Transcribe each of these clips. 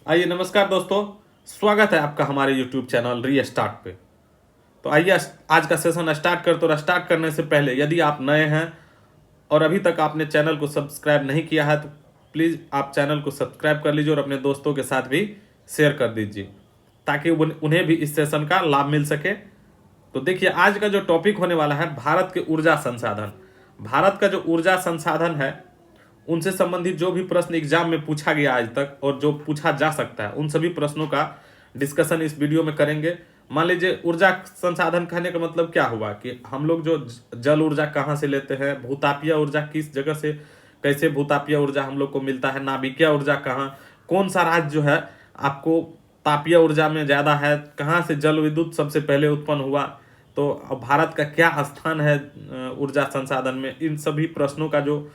आइए नमस्कार दोस्तों, स्वागत है आपका हमारे YouTube चैनल रीस्टार्ट पे। तो आइए आज का सेशन स्टार्ट करते और स्टार्ट करने से पहले यदि आप नए हैं और अभी तक आपने चैनल को सब्सक्राइब नहीं किया है तो प्लीज़ आप चैनल को सब्सक्राइब कर लीजिए और अपने दोस्तों के साथ भी शेयर कर दीजिए ताकि उन्हें भी इस सेशन का लाभ मिल सके। तो देखिए आज का जो टॉपिक होने वाला है भारत के ऊर्जा संसाधन। भारत का जो ऊर्जा संसाधन है उनसे संबंधित जो भी प्रश्न एग्जाम में पूछा गया आज तक और जो पूछा जा सकता है उन सभी प्रश्नों का डिस्कशन इस वीडियो में करेंगे। मान लीजिए ऊर्जा संसाधन कहने का मतलब क्या हुआ कि हम लोग जो जल ऊर्जा कहाँ से लेते हैं, भूतापीय ऊर्जा किस जगह से, कैसे भूतापीय ऊर्जा हम लोग को मिलता है, नाभिकीय ऊर्जा कहाँ, कौन सा राज्य जो है आपको तापीय ऊर्जा में ज़्यादा है, कहाँ से जल विद्युत सबसे पहले उत्पन्न हुआ, तो भारत का क्या स्थान है ऊर्जा संसाधन में, इन सभी प्रश्नों का जो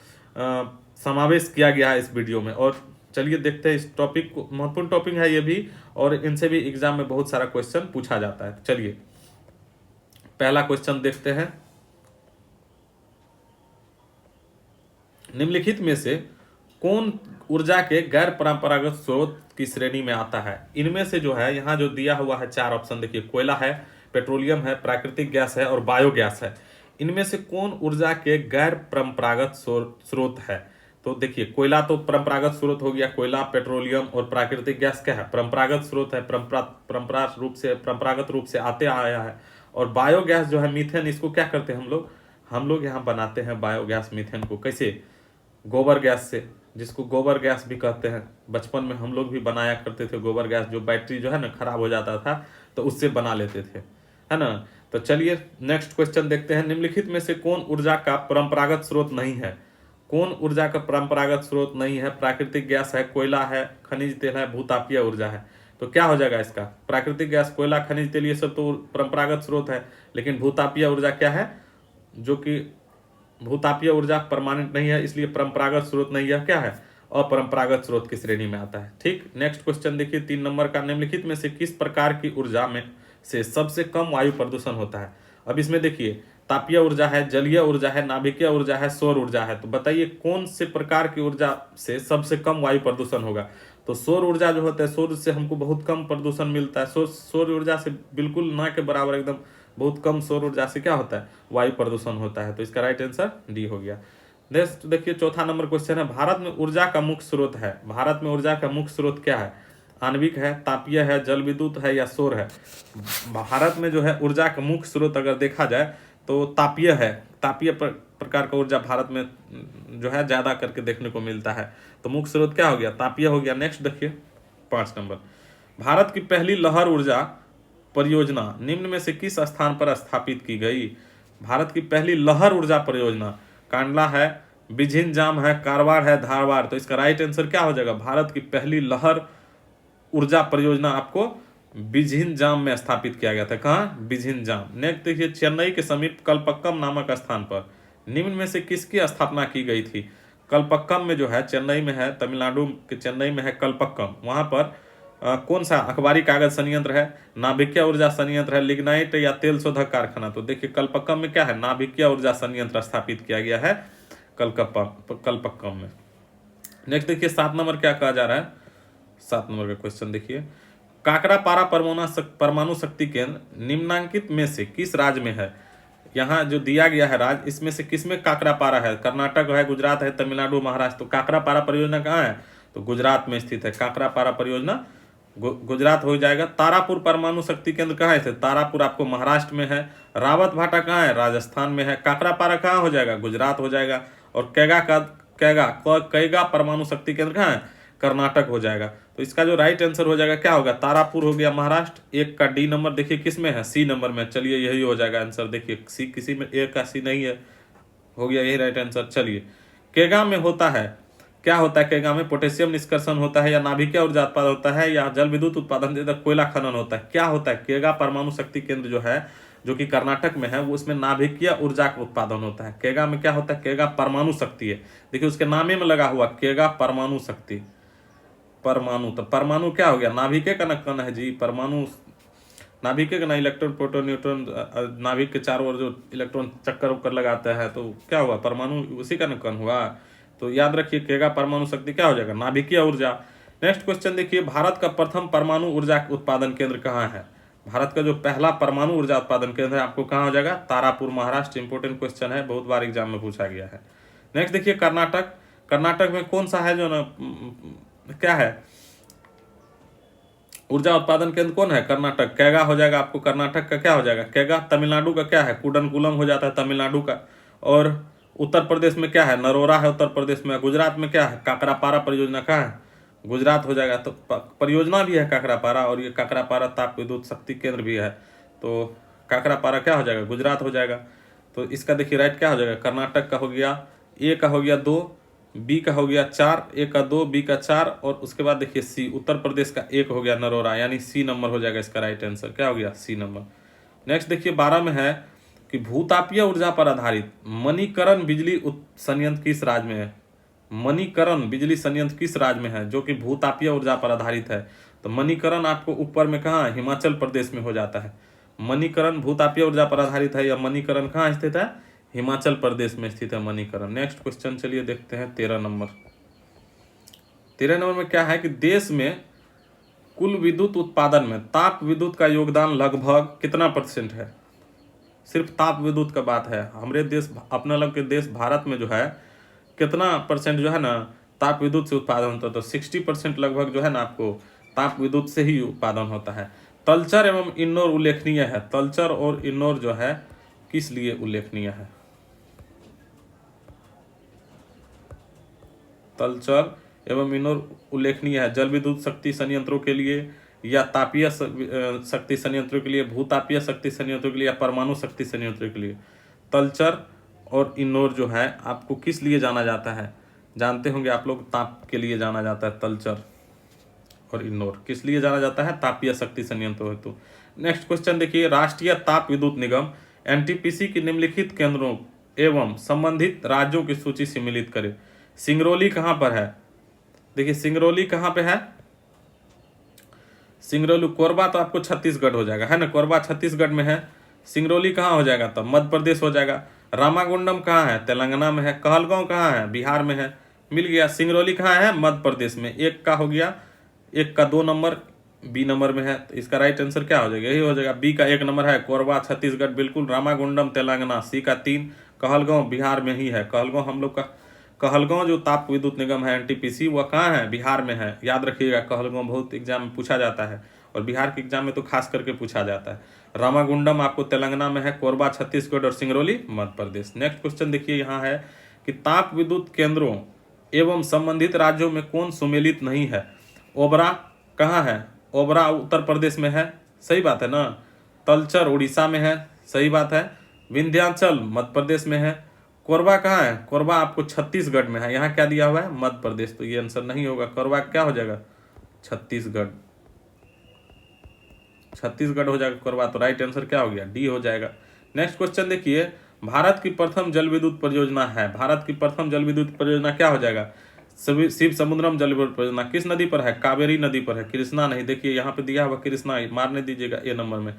समावेश किया गया है इस वीडियो में। और चलिए देखते हैं इस टॉपिक को, महत्वपूर्ण टॉपिक है ये भी और इनसे भी एग्जाम में बहुत सारा क्वेश्चन पूछा जाता है। चलिए पहला क्वेश्चन देखते हैं। निम्नलिखित में से कौन ऊर्जा के गैर परंपरागत स्रोत की श्रेणी में आता है? इनमें से जो है यहाँ जो दिया हुआ है चार ऑप्शन देखिए, कोयला है, पेट्रोलियम है, प्राकृतिक गैस है और बायोगैस है। इनमें से कौन ऊर्जा के गैर परंपरागत स्रोत है? तो देखिए कोयला तो परंपरागत स्रोत हो गया, कोयला, पेट्रोलियम और प्राकृतिक गैस क्या है? परंपरागत स्रोत है, परंपरागत रूप से आते आया है। और बायोगैस जो है मीथेन, इसको क्या करते हैं हम लोग यहाँ बनाते हैं बायोगैस मीथेन को। कैसे? गोबर गैस से, जिसको गोबर गैस भी कहते हैं। बचपन में हम लोग भी बनाया करते थे गोबर गैस, जो बैटरी जो है ना खराब हो जाता था तो उससे बना लेते थे, है ना। तो चलिए नेक्स्ट क्वेश्चन देखते हैं। निम्नलिखित में से कौन ऊर्जा का परंपरागत स्रोत नहीं है? कौन ऊर्जा का परंपरागत स्रोत नहीं है? प्राकृतिक गैस है, कोयला है, खनिज तेल है, भूतापीय ऊर्जा है। तो क्या हो जाएगा इसका? प्राकृतिक गैस, कोयला, खनिज तेल ये सब तो परंपरागत स्रोत है, लेकिन भूतापीय ऊर्जा क्या है? जो कि भूतापीय ऊर्जा परमानेंट नहीं है, इसलिए परंपरागत स्रोत नहीं है, क्या है? अपरंपरागत स्रोत की श्रेणी में आता है। ठीक, नेक्स्ट क्वेश्चन देखिए 3 नंबर का। निम्नलिखित में से किस प्रकार की ऊर्जा में से सबसे कम वायु प्रदूषण होता है? अब इसमें देखिए तापीय ऊर्जा है, जलीय ऊर्जा है, नाभिकीय ऊर्जा है, सौर ऊर्जा है। तो बताइए कौन से प्रकार की ऊर्जा से सबसे कम वायु प्रदूषण होगा? तो सौर ऊर्जा जो होता है, सौर से हमको बहुत कम प्रदूषण मिलता है। सौर ऊर्जा से बिल्कुल ना के बराबर, एकदम बहुत कम सौर ऊर्जा से क्या होता है? वायु प्रदूषण होता है। तो इसका राइट आंसर डी हो गया। नेक्स्ट देखिए चौथा नंबर क्वेश्चन है, भारत में ऊर्जा का मुख्य स्रोत है। भारत में ऊर्जा का मुख्य स्रोत क्या है? आणविक है, तापीय है, जल विद्युत है या सौर है? भारत में जो है ऊर्जा का मुख्य स्रोत अगर देखा जाए तो तापीय है। तापीय प्रकार का ऊर्जा भारत में जो है ज्यादा करके देखने को मिलता है। तो मुख्य स्रोत क्या हो गया? तापीय हो गया। नेक्स्ट देखिए 5 नंबर, भारत की पहली लहर ऊर्जा परियोजना निम्न में से किस स्थान पर स्थापित की गई? भारत की पहली लहर ऊर्जा परियोजना कांडला है, बिझिंजाम है, कारवार है, धारवाड़। तो इसका राइट आंसर क्या हो जाएगा? भारत की पहली लहर ऊर्जा परियोजना आपको बिझिंजाम में स्थापित किया गया था। कहाँ? बिझिंजाम। नेक्स्ट देखिए, चेन्नई के समीप कलपक्कम नामक स्थान पर निम्न में से किसकी स्थापना की गई थी? कलपक्कम में जो है, चेन्नई में है, तमिलनाडु के चेन्नई में है कलपक्कम। वहां पर कौन सा अखबारी कागज संयंत्र है, नाभिकीय ऊर्जा संयंत्र है, लिग्नाइट या तेल शोधक कारखाना? तो देखिए कलपक्कम में क्या है? नाभिकीय ऊर्जा संयंत्र स्थापित किया गया है कलपक्कम में। नेक्स्ट देखिए 7 नंबर क्या कहा जा रहा है। 7 नंबर का क्वेश्चन देखिए, काकरापारा परमाणु शक्ति केंद्र निम्नांकित में से किस राज्य में है? यहाँ जो दिया गया है राज्य, इसमें से किसमें काकरापारा है? कर्नाटक है, गुजरात है, तमिलनाडु, महाराष्ट्र। तो काकरापारा परियोजना कहाँ है? तो गुजरात में स्थित है काकरापारा परियोजना, गुजरात हो जाएगा। तारापुर परमाणु शक्ति केंद्र कहाँ है? तारापुर आपको महाराष्ट्र में है। रावत भाटा कहाँ है? राजस्थान में है। काकरापारा कहाँ हो जाएगा? गुजरात हो जाएगा। और कैगा परमाणु शक्ति केंद्र कहाँ है? कर्नाटक हो जाएगा। तो इसका जो राइट आंसर हो जाएगा क्या होगा? तारापुर हो गया महाराष्ट्र। एक का डी नंबर देखिए किस में है? सी नंबर में। चलिए यही हो जाएगा आंसर। देखिए सी किसी में, एक का सी नहीं है, हो गया यही राइट आंसर। चलिए केगा में होता है, क्या होता है केगा में? पोटेशियम निष्कर्षण होता है या नाभिकीय ऊर्जा उत्पादन होता है या जल विद्युत उत्पादन, कोयला खनन होता है? क्या होता है? केगा परमाणु शक्ति केंद्र जो है, जो कि कर्नाटक में है, वो उसमें नाभिकीय ऊर्जा का उत्पादन होता है। केगा में क्या होता है? केगा परमाणु शक्ति है। देखिए उसके नामे में लगा हुआ केगा परमाणु शक्ति। परमाणु, तो परमाणु क्या हो गया? नाभिक का कण है जी। परमाणु नाभिक का ना, इलेक्ट्रॉन, प्रोटॉन, न्यूट्रॉन, नाभिक के चारों ओर जो इलेक्ट्रॉन चक्कर उक्कर लगाता है, तो क्या हुआ? परमाणु उसी का कण हुआ। तो याद रखिए केगा परमाणु शक्ति क्या हो जाएगा? नाभिकीय ऊर्जा। नेक्स्ट क्वेश्चन देखिए, भारत का प्रथम परमाणु ऊर्जा उत्पादन केंद्र कहाँ है? भारत का जो पहला परमाणु ऊर्जा उत्पादन केंद्र है आपको कहाँ हो जाएगा? तारापुर, महाराष्ट्र। इंपोर्टेंट क्वेश्चन है, बहुत बार एग्जाम में पूछा गया है। नेक्स्ट देखिए, कर्नाटक। कर्नाटक में कौन सा है जो ना क्या है ऊर्जा उत्पादन केंद्र? कौन है? कर्नाटक। कैगा हो जाएगा आपको, कर्नाटक का क्या हो जाएगा? कैगा। तमिलनाडु का क्या है? कुडनकुलम हो जाता है तमिलनाडु का। और उत्तर प्रदेश में क्या है? नरोरा है उत्तर प्रदेश में। गुजरात में क्या है? काकरापारा परियोजना कहाँ है? गुजरात हो जाएगा। तो परियोजना भी है काकरापारा, और ये काकरापारा ताप विद्युत शक्ति केंद्र भी है। तो काकरापारा क्या हो जाएगा? गुजरात हो जाएगा। तो इसका देखिए राइट क्या हो जाएगा? कर्नाटक का हो गया, ए का हो गया 2, बी का हो गया 4, ए का 2, बी का 4, और उसके बाद देखिए सी, उत्तर प्रदेश का 1 हो गया नरोरा, यानी सी नंबर हो जाएगा इसका राइट आंसर। क्या हो गया? सी नंबर। नेक्स्ट देखिए 12 में है कि भूतापीय ऊर्जा पर आधारित मणिकरण बिजली संयंत्र किस राज्य में है? मणिकरण बिजली संयंत्र किस राज्य में है जो कि भूतापीय ऊर्जा पर आधारित है? तो मणिकरण आपको ऊपर में कहाँ है? हिमाचल प्रदेश में हो जाता है। मणिकरण भूतापीय ऊर्जा पर आधारित है, या मणिकरण कहाँ स्थित है? हिमाचल प्रदेश में स्थित है मणिकरण। नेक्स्ट क्वेश्चन चलिए देखते हैं 13 नंबर। 13 नंबर में क्या है कि देश में कुल विद्युत उत्पादन में ताप विद्युत का योगदान लगभग कितना % है? सिर्फ ताप विद्युत का बात है। हमारे देश, अपने लोग के देश भारत में जो है कितना % जो है ना ताप विद्युत से उत्पादन होता है? तो 60% लगभग जो है ना आपको ताप विद्युत से ही उत्पादन होता है। तलचर एवं इन्नौर उल्लेखनीय है। तलचर और इन्नौर जो है किस लिए उल्लेखनीय है? तलचर एवं इन्नौर उल्लेखनीय है जल विद्युत शक्ति संयंत्रों के लिए, या तापीय शक्ति संयंत्रों के लिए, भूतापीय शक्ति संयंत्रों के लिए, या परमाणु शक्ति संयंत्रों के लिए? तलचर और इन्नौर जो है आपको किस लिए जाना जाता है? जानते होंगे आप लोग, ताप के लिए जाना जाता है। तलचर और इन्नौर किस लिए जाना जाता है? तापीय शक्ति संयंत्रों हेतु। नेक्स्ट क्वेश्चन देखिए, राष्ट्रीय ताप विद्युत निगम एनटीपीसी की निम्नलिखित केंद्रों एवं संबंधित राज्यों की सूची सम्मिलित करे। सिंगरौली कहां पर है? देखिए सिंगरौली कहां पे है? सिंगरौली, कोरबा तो आपको छत्तीसगढ़ हो जाएगा, है ना? कोरबा छत्तीसगढ़ में है। सिंगरौली कहाँ हो जाएगा? तब मध्य प्रदेश हो जाएगा। रामागुंडम कहाँ है? तेलंगाना में है। कहलगांव कहाँ है? बिहार में है। मिल गया। सिंगरौली कहाँ है? मध्य प्रदेश में। 1 का हो गया, 1 का 2 नंबर बी नंबर में है। तो इसका राइट आंसर क्या हो जाएगा? यही हो जाएगा। बी का 1 नंबर है, कोरबा छत्तीसगढ़ बिल्कुल। रामागुंडम तेलंगाना। सी का 3, कहलगांव बिहार में ही है। कहलगांव हम लोग का, कहलगांव जो ताप विद्युत निगम है एनटीपीसी, वह कहाँ है? बिहार में है। याद रखिएगा, कहलगांव बहुत एग्जाम में पूछा जाता है, और बिहार के एग्जाम में तो खास करके पूछा जाता है। रामागुंडम आपको तेलंगाना में है, कोरबा छत्तीसगढ़, और सिंगरौली मध्य प्रदेश। नेक्स्ट क्वेश्चन देखिए यहाँ है कि ताप विद्युत केंद्रों एवं संबंधित राज्यों में कौन सुमेलित नहीं है? ओबरा कहाँ है? ओबरा उत्तर प्रदेश में है, सही बात है ना। तलचर उड़ीसा में है, सही बात है। विंध्याचल मध्य प्रदेश में है। कोरबा कहाँ है? कोरबा आपको छत्तीसगढ़ में है। यहाँ क्या दिया हुआ है? मध्य प्रदेश। तो ये आंसर नहीं होगा। कोरबा क्या हो जाएगा? छत्तीसगढ़। छत्तीसगढ़ हो जाएगा कोरबा। तो राइट आंसर क्या हो गया? डी हो जाएगा। नेक्स्ट क्वेश्चन देखिए, भारत की प्रथम जल विद्युत परियोजना है। भारत की प्रथम जल विद्युत परियोजना क्या हो जाएगा? शिव समुद्रम जल विद्युत परियोजना किस नदी पर है? कावेरी नदी पर है, कृष्णा नहीं। देखिए यहाँ पे दिया हुआ कृष्णा, मारने दीजिएगा ए नंबर में।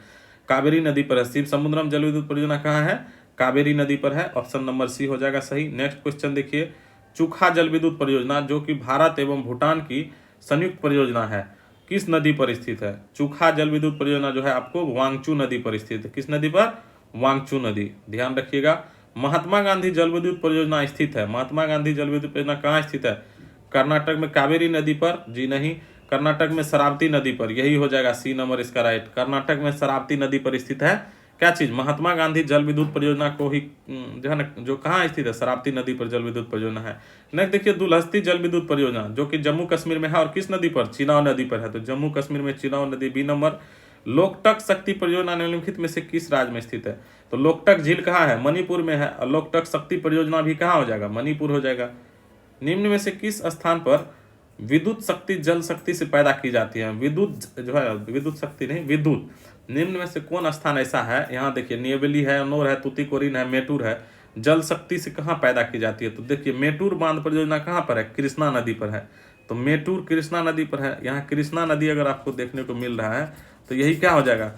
कावेरी नदी पर है। शिव समुद्रम जल विद्युत परियोजना कहाँ है? कावेरी नदी पर है। ऑप्शन नंबर सी हो जाएगा सही। नेक्स्ट क्वेश्चन देखिए, चुखा जल विद्युत परियोजना जो कि भारत एवं भूटान की संयुक्त परियोजना है, किस नदी पर स्थित है? चुखा जल विद्युत परियोजना जो है आपको वांगचू नदी पर स्थित है। किस नदी पर? वांगचू नदी। ध्यान रखिएगा। महात्मा गांधी जल विद्युत परियोजना स्थित है। महात्मा गांधी जल विद्युत परियोजना कहाँ स्थित है? कर्नाटक में कावेरी नदी पर? जी नहीं, कर्नाटक में शरावती नदी पर। यही हो जाएगा सी नंबर इसका राइट। कर्नाटक में शरावती नदी पर स्थित है क्या चीज? महात्मा गांधी जल विद्युत परियोजना को ही जो है ना, जो कहाँ स्थित है? शरावती नदी पर जल विद्युत परियोजना है। नेक्स्ट देखिए, दुलहस्ती जल विद्युत परियोजना जो कि जम्मू कश्मीर में है, और किस नदी पर? चिनाव नदी पर है। तो जम्मू कश्मीर में चिनाव नदी, बी नंबर। लोकटक शक्ति परियोजना निम्नलिखित में से किस राज्य में स्थित है? तो लोकटक झील कहाँ है? मणिपुर में है। और लोकटक शक्ति परियोजना भी कहाँ हो जाएगा? मणिपुर हो जाएगा। निम्न में से किस स्थान पर विद्युत शक्ति जल शक्ति से पैदा की जाती है? विद्युत जो है, विद्युत शक्ति नहीं, विद्युत। निम्न में से कौन स्थान ऐसा है? यहाँ देखिए, नियवेली है, अनोर है, तुतीकोरिन है, मेटूर है। जल शक्ति से कहाँ पैदा की जाती है? तो देखिए, मेटूर बांध परियोजना कहाँ पर है? कृष्णा नदी पर है। तो मेटूर कृष्णा नदी पर है। यहाँ कृष्णा नदी अगर आपको देखने को मिल रहा है तो यही क्या हो जाएगा?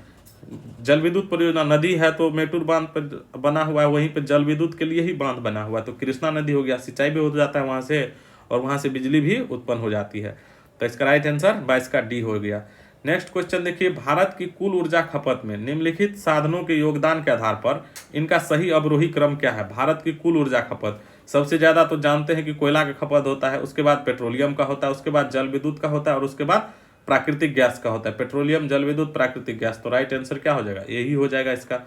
जल विद्युत परियोजना। नदी है तो मेटूर बांध पर बना हुआ है, वहीं पे जल विद्युत के लिए ही बांध बना हुआ है। तो कृष्णा नदी हो गया, सिंचाई भी हो जाता है वहां से, और वहां से बिजली भी उत्पन्न हो जाती है। तो इसका राइट आंसर 22 का डी हो गया। नेक्स्ट क्वेश्चन देखिए, भारत की कुल ऊर्जा खपत में निम्नलिखित साधनों के योगदान के आधार पर इनका सही अवरोही क्रम क्या है। भारत की कुल ऊर्जा खपत, सबसे ज्यादा तो जानते हैं कि कोयला का खपत होता है, उसके बाद पेट्रोलियम का होता है, उसके बाद जल विद्युत का होता है और उसके बाद प्राकृतिक गैस का होता है। पेट्रोलियम, जल विद्युत, प्राकृतिक गैस, तो राइट आंसर क्या हो जाएगा, यही हो जाएगा इसका।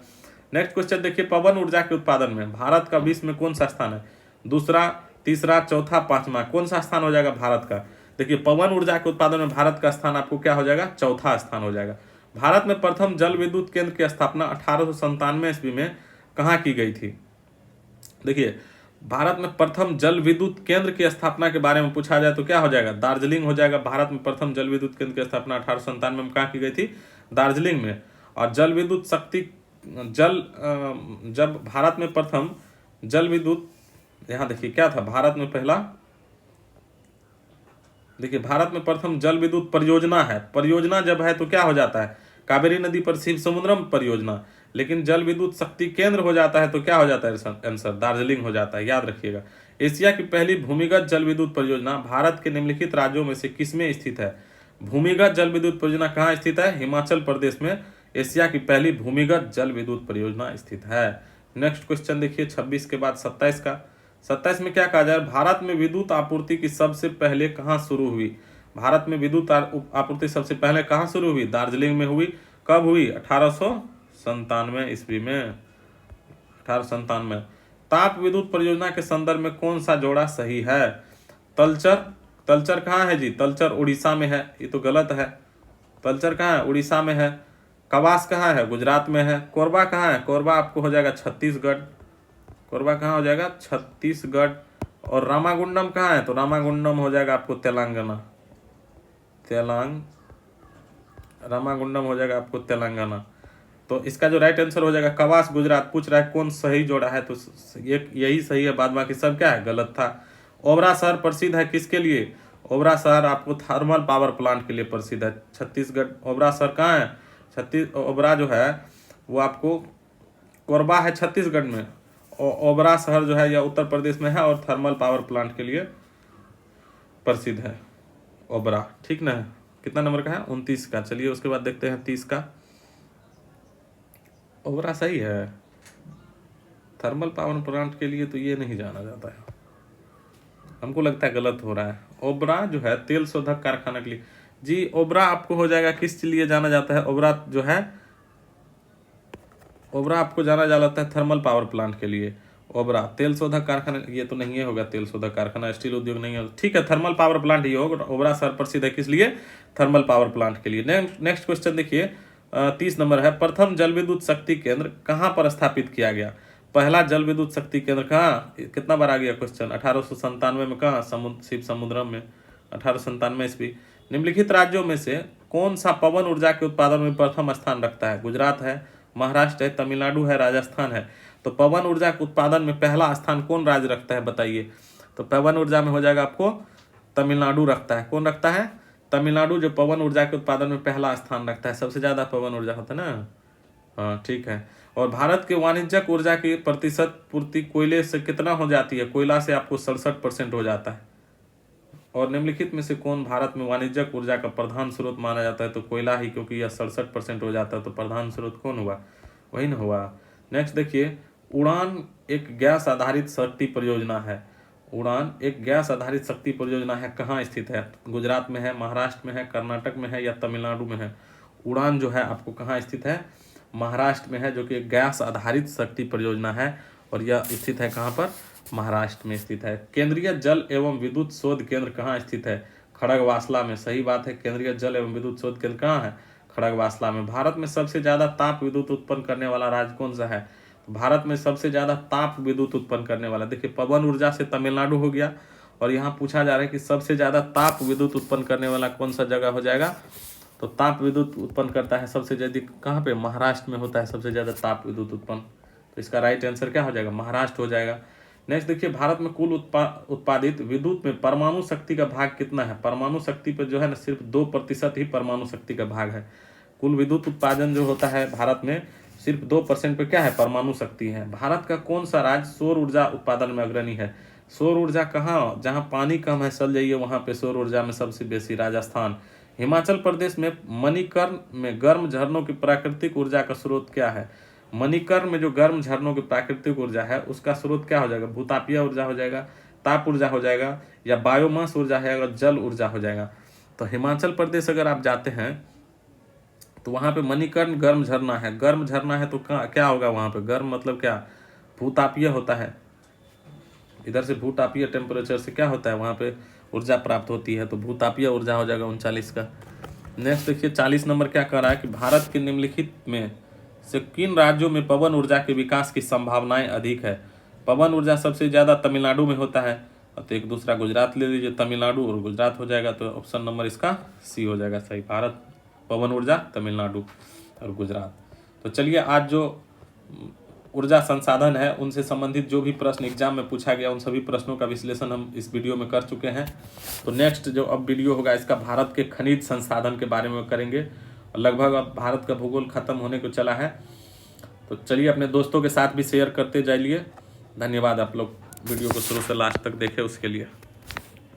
नेक्स्ट क्वेश्चन देखिए, पवन ऊर्जा के उत्पादन में भारत का विश्व में कौन सा स्थान है। दूसरा, तीसरा, चौथा, पांचवा, कौन सा स्थान हो जाएगा भारत का। देखिए पवन ऊर्जा के उत्पादन में भारत का स्थान आपको क्या हो जाएगा, चौथा स्थान हो जाएगा। भारत में प्रथम जल विद्युत केंद्र की स्थापना 1897 ईस्वी में कहाँ की गई थी। देखिए भारत में प्रथम जल विद्युत केंद्र की स्थापना के बारे में पूछा जाए तो क्या हो जाएगा, दार्जिलिंग हो जाएगा। भारत में प्रथम जल विद्युत केंद्र की स्थापना 1897 में कहाँ की गई थी, दार्जिलिंग में। और जल विद्युत शक्ति जब भारत में प्रथम जल विद्युत, यहाँ देखिए क्या था, भारत में पहला, देखिए भारत में प्रथम जल विद्युत परियोजना है। परियोजना जब है तो क्या हो जाता है, कावेरी नदी पर शिव समुद्रम परियोजना। लेकिन जल विद्युत शक्ति केंद्र हो जाता है तो क्या हो जाता है आंसर, दार्जिलिंग हो जाता है, याद रखिएगा। एशिया की पहली भूमिगत जल विद्युत परियोजना भारत के निम्नलिखित राज्यों में से किसमें स्थित है। भूमिगत जल विद्युत परियोजना कहाँ स्थित है, हिमाचल प्रदेश में एशिया की पहली भूमिगत जल विद्युत परियोजना स्थित है। नेक्स्ट क्वेश्चन देखिए 26 के बाद 27 का। 27 में क्या कहा जाए, भारत में विद्युत आपूर्ति की सबसे पहले कहाँ शुरू हुई। भारत में विद्युत आपूर्ति सबसे पहले कहाँ शुरू हुई, दार्जिलिंग में हुई। कब हुई, 1897 ईस्वी में, 1897। ताप विद्युत परियोजना के संदर्भ में कौन सा जोड़ा सही है। तलचर, तलचर कहाँ है जी, तलचर उड़ीसा में है, ये तो गलत है। तलचर कहाँ है, उड़ीसा में है। कवास कहाँ है, गुजरात में है। कोरबा कहाँ है, कोरबा आपको हो जाएगा छत्तीसगढ़। कोरबा कहाँ हो जाएगा, छत्तीसगढ़। और रामागुंडम कहाँ है, तो रामागुंडम हो जाएगा आपको तेलंगाना। रामागुंडम हो जाएगा आपको तेलंगाना। तो इसका जो राइट आंसर हो जाएगा कवास गुजरात। पूछ रहा है कौन सही जोड़ा है, तो यही सही है, बाद बाकी सब क्या है, गलत था। ओबरा शहर प्रसिद्ध है किसके लिए, ओबरा शहर आपको थर्मल पावर प्लांट के लिए प्रसिद्ध है। छत्तीसगढ़, ओबरा शहर कहाँ है, ओबरा जो है वो आपको, कोरबा है छत्तीसगढ़ में, ओबरा शहर जो है यह उत्तर प्रदेश में है और थर्मल पावर प्लांट के लिए प्रसिद्ध है ओबरा, ठीक ना। कितना नंबर का है, 29 का। चलिए उसके बाद देखते हैं 30 का। ओबरा सही है, थर्मल पावर प्लांट के लिए तो ये नहीं जाना जाता है, हमको लगता है गलत हो रहा है। ओबरा जो है तेल शोधक कारखाना के लिए, जी ओबरा आपको हो जाएगा किस लिए जाना जाता है, ओबरा जो है, ओबरा आपको जाना जाता है थर्मल पावर प्लांट के लिए। ओबरा तेल शोधक कारखाना, ये तो नहीं होगा तेल शोधक कारखाना, स्टील उद्योग नहीं है, ठीक है थर्मल पावर प्लांट ये होगा। ओबरा शहर प्रसिद्ध है किस लिए, थर्मल पावर प्लांट के लिए। नेक्स्ट क्वेश्चन देखिए 30 नंबर है, प्रथम जल विद्युत शक्ति केंद्र कहाँ पर स्थापित किया गया। पहला जल विद्युत शक्ति केंद्र कहाँ, कितना बार आ गया क्वेश्चन, 1897 में कहाँ, शिव समुद्रम में, 1897 ईस्वी। निम्नलिखित राज्यों में से कौन सा पवन ऊर्जा के उत्पादन में प्रथम स्थान रखता है। गुजरात है, महाराष्ट्र है, तमिलनाडु है, राजस्थान है। तो पवन ऊर्जा के उत्पादन में पहला स्थान कौन राज्य रखता है बताइए। तो पवन ऊर्जा में हो जाएगा आपको तमिलनाडु रखता है। कौन रखता है, तमिलनाडु जो पवन ऊर्जा के उत्पादन में पहला स्थान रखता है, सबसे ज्यादा पवन ऊर्जा होता है ना, हाँ ठीक है। और भारत के वाणिज्यिक ऊर्जा की प्रतिशत पूर्ति कोयले से कितना हो जाती है, कोयला से आपको 67% हो जाता है। और निम्नलिखित में से कौन भारत में वाणिज्यिक ऊर्जा का प्रधान स्रोत माना जाता है, तो कोयला ही, क्योंकि यह 67% हो जाता है, तो प्रधान स्रोत कौन हुआ, वही ना हुआ। नेक्स्ट देखिए, उड़ान एक गैस आधारित शक्ति परियोजना है। उड़ान एक गैस आधारित शक्ति परियोजना है, कहाँ स्थित है, गुजरात में है, महाराष्ट्र में है, कर्नाटक में है या तमिलनाडु में है। उड़ान जो है आपको कहाँ स्थित है, महाराष्ट्र में है, जो कि एक गैस आधारित शक्ति परियोजना है और यह स्थित है कहाँ पर, महाराष्ट्र में स्थित है। केंद्रीय जल एवं विद्युत शोध केंद्र कहाँ स्थित है, खड़गवासला में। सही बात है, केंद्रीय जल एवं विद्युत शोध केंद्र कहाँ है, खड़गवासला में। भारत में सबसे ज्यादा ताप विद्युत उत्पन्न करने वाला राज्य कौन सा है, तो भारत में सबसे ज्यादा ताप विद्युत उत्पन्न करने वाला, देखिए पवन ऊर्जा से तमिलनाडु हो गया, और यहाँ पूछा जा रहा है कि सबसे ज्यादा ताप विद्युत उत्पन्न करने वाला कौन सा जगह हो जाएगा। तो ताप विद्युत उत्पन्न करता है सबसे ज्यादा कहाँ पे, महाराष्ट्र में होता है सबसे ज्यादा ताप विद्युत उत्पन्न। तो इसका राइट आंसर क्या हो जाएगा, महाराष्ट्र हो जाएगा। नेक्स्ट देखिए, भारत में कुल उत्पादित विद्युत में परमाणु शक्ति का भाग कितना है। परमाणु शक्ति पर जो है ना सिर्फ 2% ही परमाणु शक्ति का भाग है। कुल विद्युत उत्पादन जो होता है भारत में सिर्फ 2% पे क्या है, परमाणु शक्ति है। भारत का कौन सा राज्य सौर ऊर्जा उत्पादन में अग्रणी है। सौर ऊर्जा कहाँ, जहाँ पानी कम है चल जाइए वहाँ पे सौर ऊर्जा में सबसे बेसी राजस्थान। हिमाचल प्रदेश में मणिकर्ण में गर्म झरनों की प्राकृतिक ऊर्जा का स्रोत क्या है? मणिकर्ण में जो गर्म झरनों की प्राकृतिक ऊर्जा है उसका स्रोत क्या हो जाएगा? भूतापीय ऊर्जा हो जाएगा, ताप ऊर्जा हो जाएगा, या बायोमास ऊर्जा है, अगर जल ऊर्जा हो जाएगा। तो हिमाचल प्रदेश अगर आप जाते हैं तो वहाँ पे मणिकर्ण गर्म झरना है। गर्म झरना है तो क्या होगा वहाँ पे? गर्म मतलब क्या? भूतापीय होता है। इधर से भूतापीय टेम्परेचर से क्या होता है वहाँ पे ऊर्जा प्राप्त होती है, तो भूतापीय ऊर्जा हो जाएगा 39 का। नेक्स्ट देखिए 40 नंबर क्या कह रहा है कि भारत के निम्नलिखित में से किन राज्यों में पवन ऊर्जा के विकास की संभावनाएं अधिक है? पवन ऊर्जा सबसे ज्यादा तमिलनाडु में होता है, तो एक दूसरा गुजरात ले लीजिए, तमिलनाडु और गुजरात हो जाएगा, तो ऑप्शन नंबर इसका सी हो जाएगा सही। भारत पवन ऊर्जा तमिलनाडु और गुजरात। तो चलिए आज जो ऊर्जा संसाधन है उनसे संबंधित जो भी प्रश्न एग्जाम में पूछा गया उन सभी प्रश्नों का विश्लेषण हम इस वीडियो में कर चुके हैं। तो नेक्स्ट जो अब वीडियो होगा इसका भारत के खनिज संसाधन के बारे में करेंगे, और लगभग अब भारत का भूगोल खत्म होने को चला है। तो चलिए अपने दोस्तों के साथ भी शेयर करते जाइए। धन्यवाद आप लोग वीडियो को शुरू से लास्ट तक देखे उसके लिए।